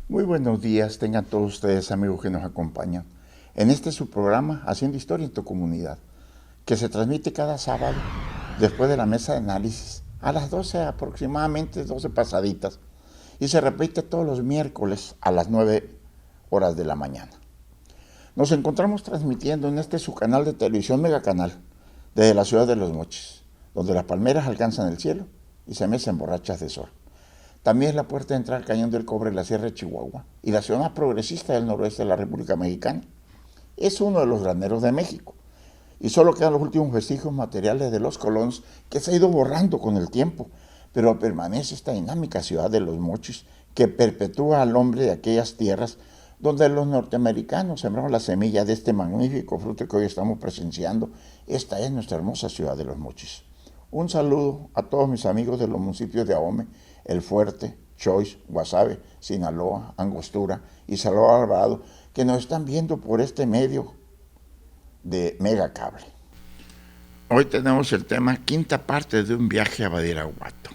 Muy buenos días, tengan todos ustedes amigos que nos acompañan en este su programa Haciendo Historia en tu Comunidad, que se transmite cada sábado después de la mesa de análisis a las 12 aproximadamente, 12 pasaditas, y se repite todos los miércoles a las 9 horas de la mañana. Nos encontramos transmitiendo en este su canal de televisión Megacanal desde la ciudad de Los Mochis, donde las palmeras alcanzan el cielo y se mecen borrachas de sol. También es la puerta de entrada al Cañón del Cobre, la Sierra de Chihuahua, y la ciudad más progresista del noroeste de la República Mexicana. Es uno de los graneros de México, y solo quedan los últimos vestigios materiales de los colonos que se ha ido borrando con el tiempo, pero permanece esta dinámica ciudad de Los Mochis que perpetúa al hombre de aquellas tierras donde los norteamericanos sembraron la semilla de este magnífico fruto que hoy estamos presenciando. Esta es nuestra hermosa ciudad de Los Mochis. Un saludo a todos mis amigos de los municipios de Ahome, El Fuerte, Choix, Guasave, Sinaloa, Angostura y Salvador Alvarado, que nos están viendo por este medio de Megacable. Hoy tenemos el tema quinta parte de un viaje a Badiraguato.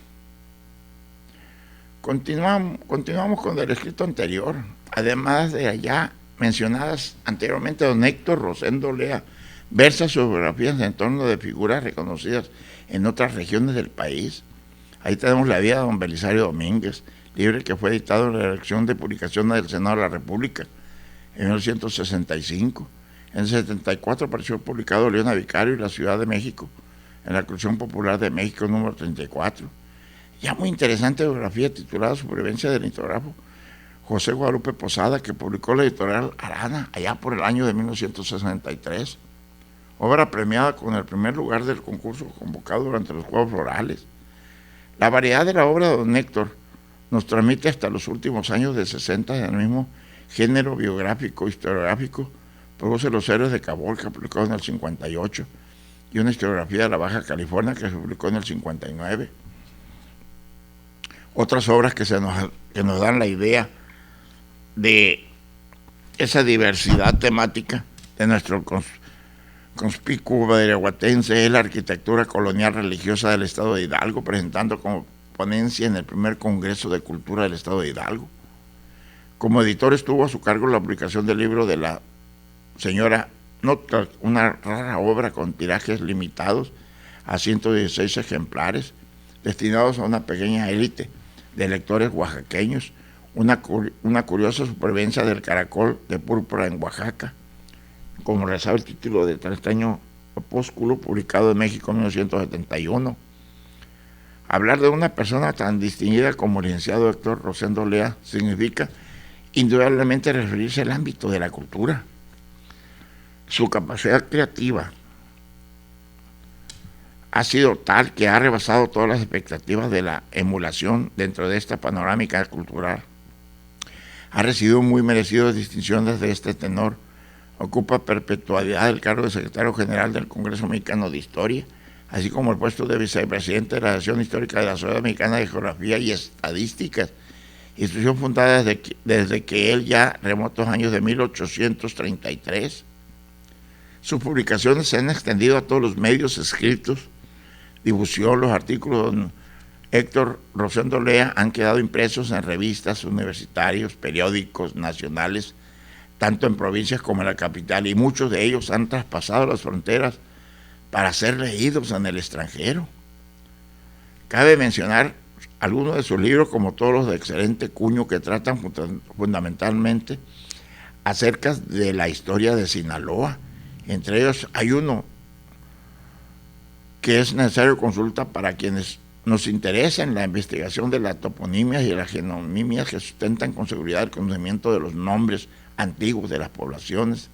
Continuamos con el escrito anterior, además de allá mencionadas anteriormente, don Héctor Rosendo Lea versa sus biografías en torno de figuras reconocidas en otras regiones del país. Ahí tenemos la vida de don Belisario Domínguez, libro que fue editado en la Dirección de Publicaciones del Senado de la República en 1965. En el 74 apareció publicado Leona Vicario y la Ciudad de México, en la Colección Popular de México número 34. Ya muy interesante biografía titulada Supervivencia del litógrafo José Guadalupe Posada, que publicó la editorial Arana allá por el año de 1963. Obra premiada con el primer lugar del concurso convocado durante los Juegos Florales. La variedad de la obra de don Héctor nos transmite hasta los últimos años de 60 en el mismo género biográfico, historiográfico. Produce Los Héroes de Caborca, publicado en el 58, y una historiografía de la Baja California que se publicó en el 59. Otras obras que nos dan la idea de esa diversidad temática de nuestro conspicuo badiraguatense es la arquitectura colonial religiosa del Estado de Hidalgo, presentando como ponencia en el primer Congreso de Cultura del Estado de Hidalgo. Como editor estuvo a su cargo la publicación del libro de la señora Nota, una rara obra con tirajes limitados a 116 ejemplares, destinados a una pequeña élite de lectores oaxaqueños, una curiosa supervivencia del caracol de púrpura en Oaxaca, como rezaba el título de este opúsculo, publicado en México en 1971. Hablar de una persona tan distinguida como el licenciado Héctor Rosendo Lea significa indudablemente referirse al ámbito de la cultura. Su capacidad creativa ha sido tal que ha rebasado todas las expectativas de la emulación dentro de esta panorámica cultural. Ha recibido muy merecidas distinciones de este tenor. Ocupa perpetuidad el cargo de secretario general del Congreso Mexicano de Historia, así como el puesto de vicepresidente de la Asociación Histórica de la Sociedad Mexicana de Geografía y Estadísticas, institución fundada desde que él ya remotos años de 1833. Sus publicaciones se han extendido a todos los medios escritos, difusión. Los artículos de Héctor Rosendo Lea han quedado impresos en revistas, universitarios, periódicos nacionales, tanto en provincias como en la capital, y muchos de ellos han traspasado las fronteras para ser leídos en el extranjero. Cabe mencionar algunos de sus libros, como todos los de excelente cuño, que tratan fundamentalmente acerca de la historia de Sinaloa. Entre ellos hay uno que es necesario consulta para quienes nos interesa en la investigación de las toponimias y las geronimias que sustentan con seguridad el conocimiento de los nombres antiguos de las poblaciones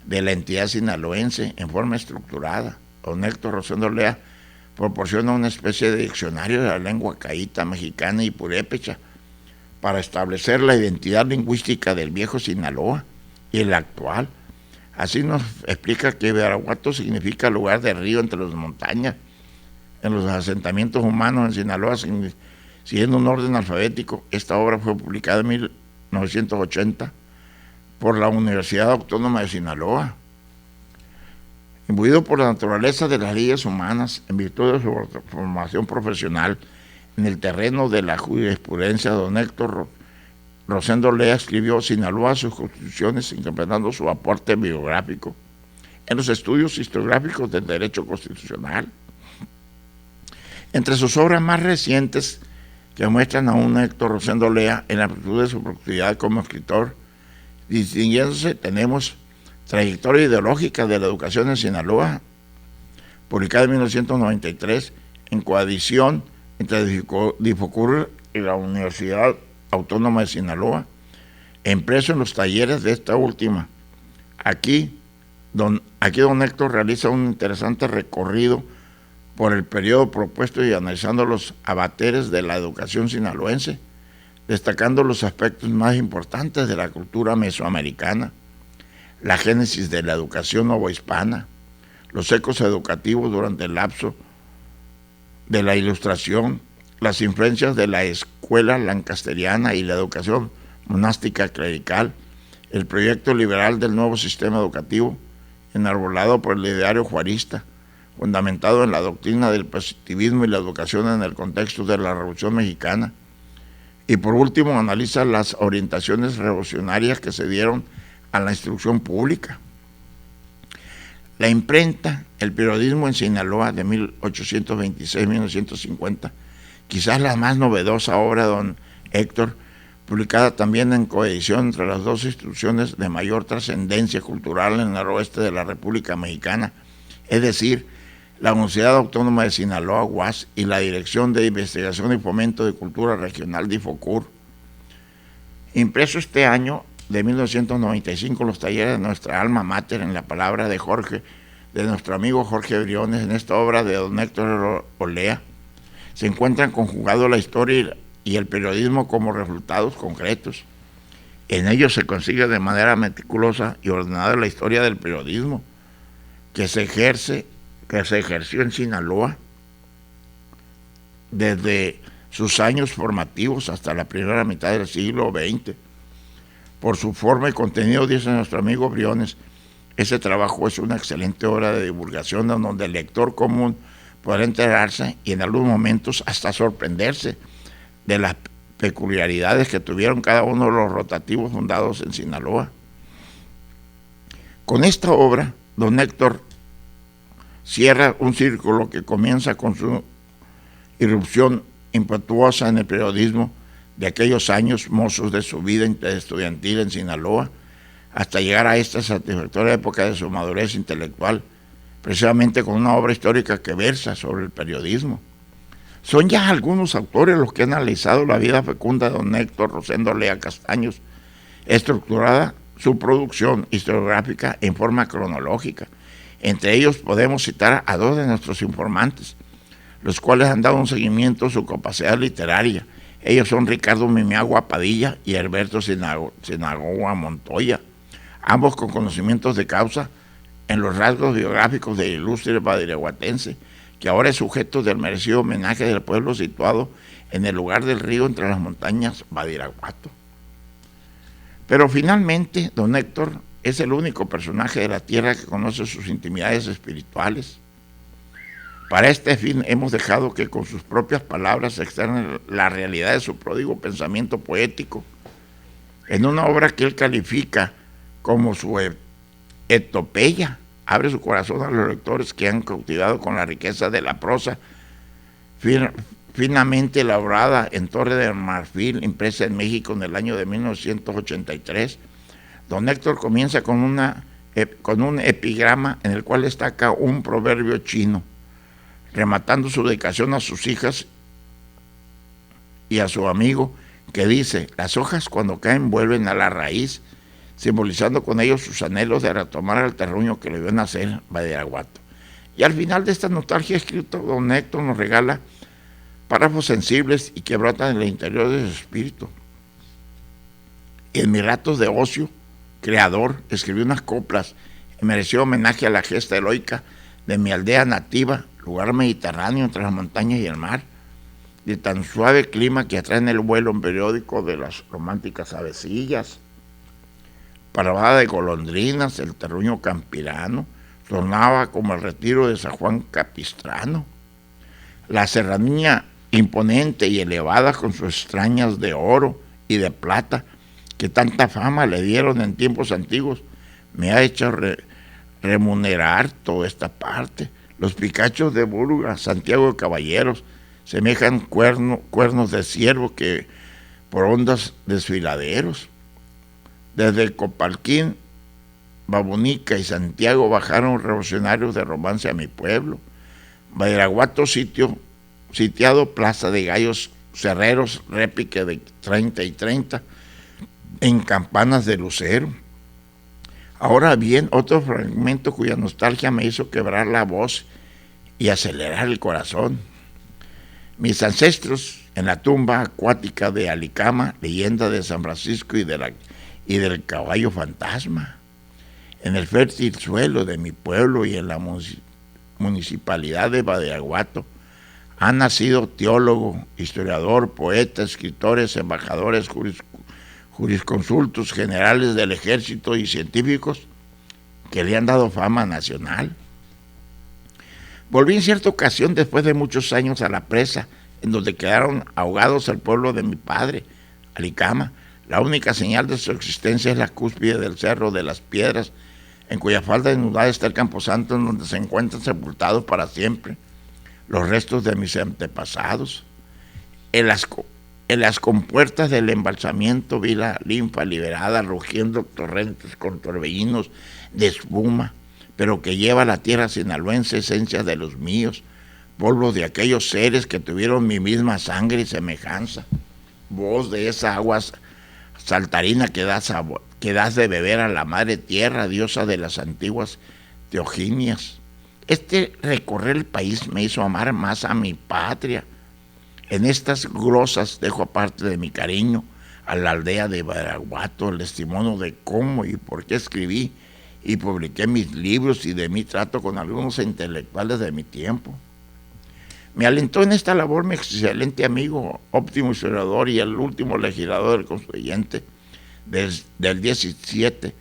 de la entidad sinaloense en forma estructurada. Don Héctor Rosendo Lea proporciona una especie de diccionario de la lengua caíta, mexicana y purépecha para establecer la identidad lingüística del viejo Sinaloa y el actual. Así nos explica que Badiraguato significa lugar de río entre las montañas. En los asentamientos humanos en Sinaloa, siguiendo un orden alfabético, esta obra fue publicada en 1980 por la Universidad Autónoma de Sinaloa. Imbuido por la naturaleza de las leyes humanas, en virtud de su formación profesional en el terreno de la jurisprudencia, don Héctor Rosendo Lea escribió Sinaloa, sus constituciones, interpretando su aporte biográfico en los estudios historiográficos del derecho constitucional. Entre sus obras más recientes, que muestran a un Héctor Rosendo Lea en la virtud de su productividad como escritor, distinguiéndose, tenemos Trayectoria ideológica de la educación en Sinaloa, publicada en 1993 en coedición entre Difocur y la Universidad Autónoma de Sinaloa, impreso en los talleres de esta última. Aquí don Héctor realiza un interesante recorrido por el periodo propuesto y analizando los abateres de la educación sinaloense, destacando los aspectos más importantes de la cultura mesoamericana, la génesis de la educación novohispana, los ecos educativos durante el lapso de la Ilustración, las influencias de la escuela lancasteriana y la educación monástica clerical, el proyecto liberal del nuevo sistema educativo, enarbolado por el ideario juarista, fundamentado en la doctrina del positivismo y la educación en el contexto de la Revolución Mexicana. Y por último, analiza las orientaciones revolucionarias que se dieron a la instrucción pública. La imprenta, el periodismo en Sinaloa de 1826-1950, quizás la más novedosa obra de don Héctor, publicada también en coedición entre las dos instituciones de mayor trascendencia cultural en el noroeste de la República Mexicana, es decir, la Universidad Autónoma de Sinaloa, UAS, y la Dirección de Investigación y Fomento de Cultura Regional Difocur. Impreso este año de 1995, los talleres de nuestra alma mater en la palabra de nuestro amigo Jorge Briones, en esta obra de don Héctor Olea, se encuentran conjugados la historia y el periodismo como resultados concretos. En ellos se consigue de manera meticulosa y ordenada la historia del periodismo que se ejerció en Sinaloa desde sus años formativos hasta la primera mitad del siglo XX. Por su forma y contenido, dice nuestro amigo Briones, ese trabajo es una excelente obra de divulgación en donde el lector común podrá enterarse y en algunos momentos hasta sorprenderse de las peculiaridades que tuvieron cada uno de los rotativos fundados en Sinaloa. Con esta obra, don Héctor cierra un círculo que comienza con su irrupción impetuosa en el periodismo de aquellos años mozos de su vida estudiantil en Sinaloa, hasta llegar a esta satisfactoria época de su madurez intelectual, precisamente con una obra histórica que versa sobre el periodismo. Son ya algunos autores los que han analizado la vida fecunda de don Héctor Rosendo Lea Castaños, estructurada su producción historiográfica en forma cronológica. Entre ellos podemos citar a dos de nuestros informantes, los cuales han dado un seguimiento a su capacidad literaria. Ellos son Ricardo Mimiagua Padilla y Herberto Sinagua Montoya, ambos con conocimientos de causa en los rasgos biográficos del ilustre badiraguatense, que ahora es sujeto del merecido homenaje del pueblo situado en el lugar del río entre las montañas Badiraguato. Pero finalmente, don Héctor es el único personaje de la tierra que conoce sus intimidades espirituales. Para este fin hemos dejado que con sus propias palabras externe la realidad de su pródigo pensamiento poético en una obra que él califica como su etopeya. Abre su corazón a los lectores que han cautivado con la riqueza de la prosa finamente elaborada en Torre de Marfil, impresa en México en el año de 1983. Don Héctor comienza con un epigrama en el cual destaca un proverbio chino, rematando su dedicación a sus hijas y a su amigo, que dice: las hojas cuando caen vuelven a la raíz, simbolizando con ellos sus anhelos de retomar al terruño que le vio nacer Badiraguato. Y al final de esta nostalgia escrita, don Héctor nos regala párrafos sensibles y que brotan en el interior de su espíritu. En mis ratos de ocio creador escribió unas coplas y mereció homenaje a la gesta heroica de mi aldea nativa, lugar mediterráneo entre las montañas y el mar, de tan suave clima que atrae en el vuelo un periódico de las románticas avecillas, parvada de golondrinas, el terruño campirano, sonaba como el retiro de San Juan Capistrano. La serranía imponente y elevada con sus extrañas de oro y de plata que tanta fama le dieron en tiempos antiguos, me ha hecho remunerar toda esta parte. Los picachos de Burga, Santiago de Caballeros, semejan cuernos de ciervo que por ondas desfiladeros. Desde Copalquín, Babonica y Santiago bajaron revolucionarios de romance a mi pueblo. Badiraguato sitiado, Plaza de Gallos Cerreros, réplica de 30 y 30, en campanas de lucero. Ahora bien, otro fragmento cuya nostalgia me hizo quebrar la voz y acelerar el corazón. Mis ancestros en la tumba acuática de Alicama, leyenda de San Francisco y del caballo fantasma. En el fértil suelo de mi pueblo y en la municipalidad de Badiraguato han nacido teólogo, historiador, poeta, escritores, embajadores, jurisconsultos, generales del ejército y científicos que le han dado fama nacional. Volví en cierta ocasión, después de muchos años, a la presa, en donde quedaron ahogados el pueblo de mi padre, Alicama. La única señal de su existencia es la cúspide del Cerro de las Piedras, en cuya falda desnudada está el camposanto, en donde se encuentran sepultados para siempre los restos de mis antepasados. En las compuertas del embalsamiento vi la linfa liberada, rugiendo torrentes con torbellinos de espuma, pero que lleva la tierra sinaloense esencia de los míos, polvo de aquellos seres que tuvieron mi misma sangre y semejanza, voz de esa agua saltarina que das de beber a la madre tierra, diosa de las antiguas teoginias. Este recorrer el país me hizo amar más a mi patria. En estas glosas dejo aparte de mi cariño a la aldea de Badiraguato el testimonio de cómo y por qué escribí y publiqué mis libros y de mi trato con algunos intelectuales de mi tiempo. Me alentó en esta labor mi excelente amigo, óptimo historiador y el último legislador del Constituyente del 17,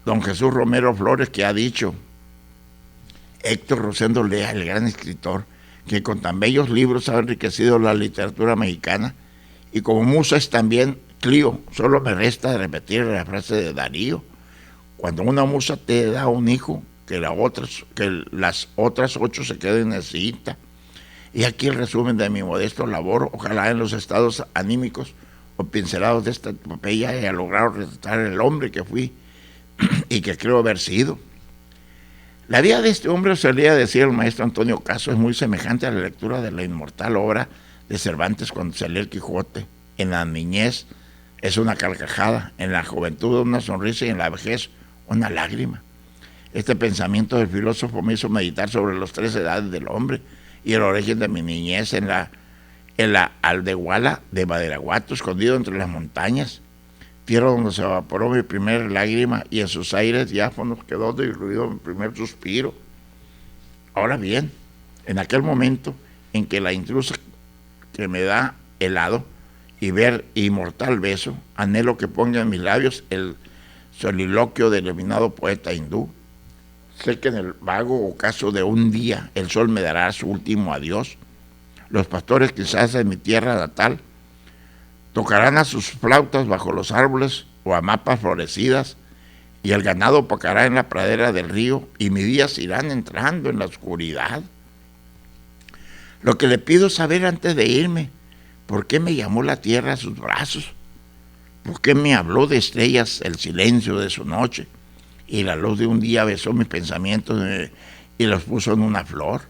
don Jesús Romero Flores, que ha dicho: Héctor Rosendo Lea, el gran escritor, que con tan bellos libros ha enriquecido la literatura mexicana, y como musa es también Clio. Solo me resta repetir la frase de Darío: cuando una musa te da un hijo, que las otras 8 se queden en cinta. Y aquí el resumen de mi modesto labor. Ojalá en los estados anímicos o pincelados de esta epopeya haya logrado retratar el hombre que fui y que creo haber sido. La vida de este hombre, solía decir el maestro Antonio Caso, es muy semejante a la lectura de la inmortal obra de Cervantes cuando se lee el Quijote. En la niñez es una carcajada, en la juventud una sonrisa y en la vejez una lágrima. Este pensamiento del filósofo me hizo meditar sobre las 3 edades del hombre y el origen de mi niñez en la aldehuala de Badiraguato, escondido entre las montañas, tierra donde se evaporó mi primer lágrima y en sus aires diáfanos quedó diluido mi primer suspiro. Ahora bien, en aquel momento en que la intrusa que me da helado y ver inmortal beso, anhelo que ponga en mis labios el soliloquio del iluminado poeta hindú. Sé que en el vago ocaso de un día el sol me dará su último adiós. Los pastores quizás de mi tierra natal tocarán a sus flautas bajo los árboles o hamapas florecidas, y el ganado pacará en la pradera del río, y mis días irán entrando en la oscuridad. Lo que le pido saber antes de irme: ¿por qué me llamó la tierra a sus brazos? ¿Por qué me habló de estrellas el silencio de su noche? Y la luz de un día besó mis pensamientos y los puso en una flor.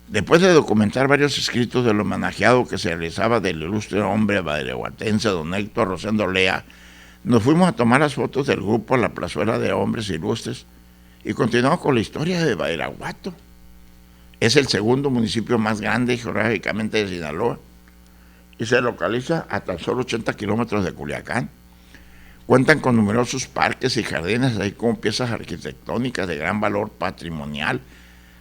Después de documentar varios escritos del homenajeado que se realizaba del ilustre hombre badiraguatense don Héctor Rosendo Lea, nos fuimos a tomar las fotos del grupo a la plazuela de hombres ilustres y continuamos con la historia de Badiraguato. Es el segundo municipio más grande geográficamente de Sinaloa y se localiza a tan solo 80 kilómetros de Culiacán. Cuentan con numerosos parques y jardines, así como piezas arquitectónicas de gran valor patrimonial,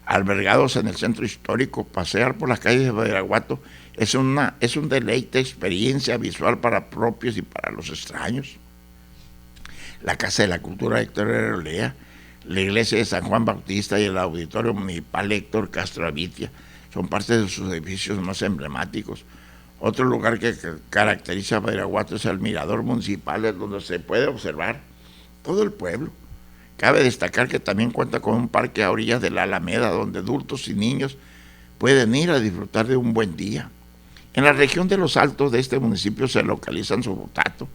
albergados en el centro histórico. Pasear por las calles de Badiraguato es un deleite, experiencia visual para propios y para los extraños. La Casa de la Cultura Héctor R. Lea, la iglesia de San Juan Bautista y el auditorio municipal Héctor Castro Avitia son parte de sus edificios más emblemáticos. Otro lugar que caracteriza a Badiraguato es el mirador municipal, donde se puede observar todo el pueblo. Cabe destacar que también cuenta con un parque a orillas de la Alameda, donde adultos y niños pueden ir a disfrutar de un buen día. En la región de los Altos de este municipio se localizan Surutato,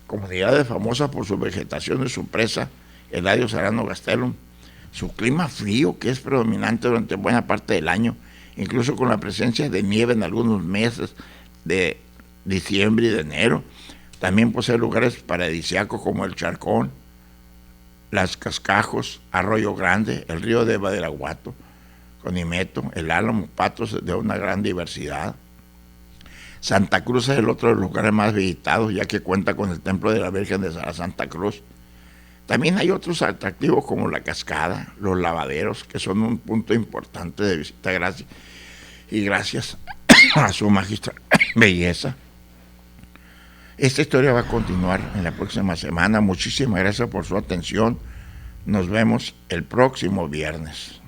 comunidad famosa por su vegetación y su presa, Eladio Serrano Gastelum. Su clima frío, que es predominante durante buena parte del año, incluso con la presencia de nieve en algunos meses de diciembre y de enero. También posee lugares paradisíacos como el Charcón, Las Cascajos, Arroyo Grande, el río de Badiraguato, Conimeto, el Álamo, patos de una gran diversidad. Santa Cruz es el otro de los lugares más visitados, ya que cuenta con el templo de la Virgen de la Santa Cruz. También hay otros atractivos como la cascada, los lavaderos, que son un punto importante de visita gracias a su magistral belleza. Esta historia va a continuar en la próxima semana. Muchísimas gracias por su atención. Nos vemos el próximo viernes.